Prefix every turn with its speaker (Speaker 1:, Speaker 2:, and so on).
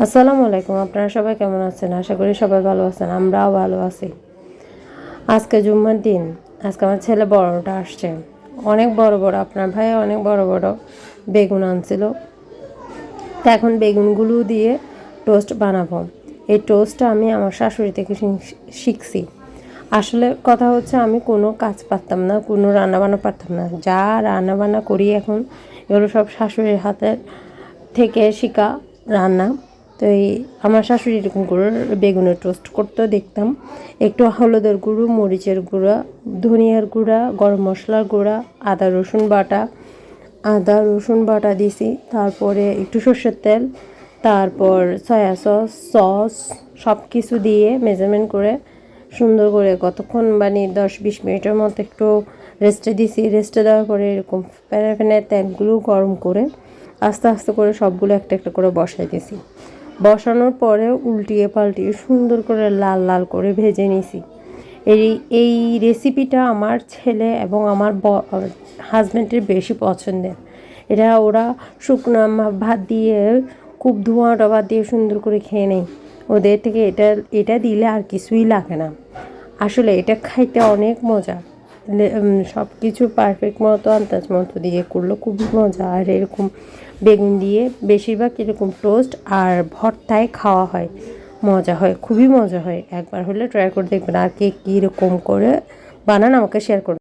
Speaker 1: আসসালামু আলাইকুম। আপনারা সবাই কেমন আছেন? আশা করি সবাই ভালো আছেন। আমরাও ভালো আছি। আজকে জুম্মার দিন। আজকে আমার ছেলে বড়টা আসছে। অনেক বড় বড়, আপনার ভাই অনেক বড় বড় বেগুন আনছিল। তো এখন বেগুনগুলো দিয়ে টোস্ট বানাবো। এই টোস্টটা আমি আমার শাশুড়ি থেকে শিখছি। আসলে কথা হচ্ছে, আমি কোনো কাজ পারতাম না, কোনো রান্নাবান্না পারতাম না। যা রান্নাবান্না করি এখন, এগুলো সব শাশুড়ির হাতের থেকে শেখা রান্না। তো আমার শাশুড়ি এরকম করে বেগুনের টোস্ট করতেও দেখতাম। একটু হলুদের গুঁড়ো, মরিচের গুঁড়া, ধনিয়ার গুঁড়া, গরম মশলার গুঁড়া, আদা রসুন বাটা দিছি। তারপরে একটু সর্ষের তেল, তারপর সয়া সস সব কিছু দিয়ে মেজারমেন্ট করে সুন্দর করে কতক্ষণ 10-20 মিনিটের মতো একটু রেস্টে দিছি। রেস্টে দেওয়ার পরে এরকম প্যানে তেলগুলো গরম করে আস্তে আস্তে করে সবগুলো একটা একটা করে বসাই দিছি। বসানোর পরে উল্টিয়ে পাল্টিয়ে সুন্দর করে লাল লাল করে ভেজে নিছি। এই রেসিপিটা আমার ছেলে এবং আমার হাজব্যান্ডের বেশি পছন্দের। ওরা শুকনো ভাত দিয়ে খুব ধোঁয়া ভাত দিয়ে সুন্দর করে খেয়ে নেয়। ওদের থেকে এটা দিলে আর কিছুই লাগে না। আসলে এটা খাইতে অনেক মজা। সব কিছু পারফেক্ট মতো আন্দাজ মতো দিয়ে করলো খুবই মজা। আর এরকম বেগুন দিয়ে বেশিরভাগ এরকম টোস্ট আর ভর্তায় খাওয়া হয়, মজা হয়, খুবই মজা হয়। একবার হলে ট্রাই করে দেখবেন। আর কে কীরকম করে বানান আমাকে শেয়ার করবেন।